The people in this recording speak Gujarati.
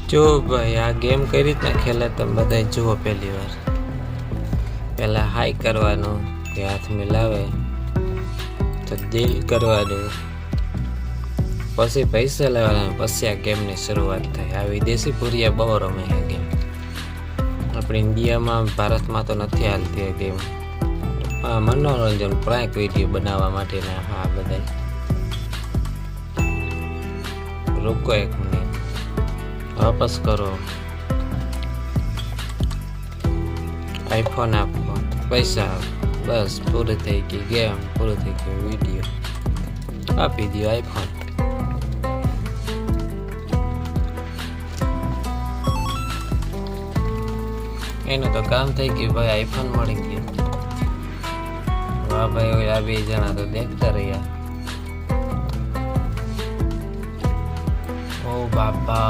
જો ભાઈ આ ગેમ કઈ રીતના ખેલે તમે બધા જુઓ. પહેલી વાર પહેલા હાઈ કરવાનું કે હાથ મિલાવે તો દિલ કરવાનું, પછી પૈસા લેવાના, પછી આ ગેમની શરૂઆત થાય. આ વિદેશી ભૂરિયા બહુ રમે છે ગેમ. આપણે ઇન્ડિયામાં ભારતમાં તો નથી હાલતી આ ગેમ. હા, મનોરંજન પ્રાંક વિડીયો બનાવવા માટેના. હા બધા રૂકો એક મિનિટ, વાપસ કરો. આઈફોન આપો, પૈસા આપો, બસ પૂરી થઈ ગઈ ગેમ, પૂરું થઈ ગયો વિડીયો. આપી દો આઈફોન. એનું તો કામ થઈ ગયું ભાઈ, આઈફોન મળી ગયું. વાહ ભાઈ, આ બે જણા તો દેખતા રહ્યા. ઓ બાપા.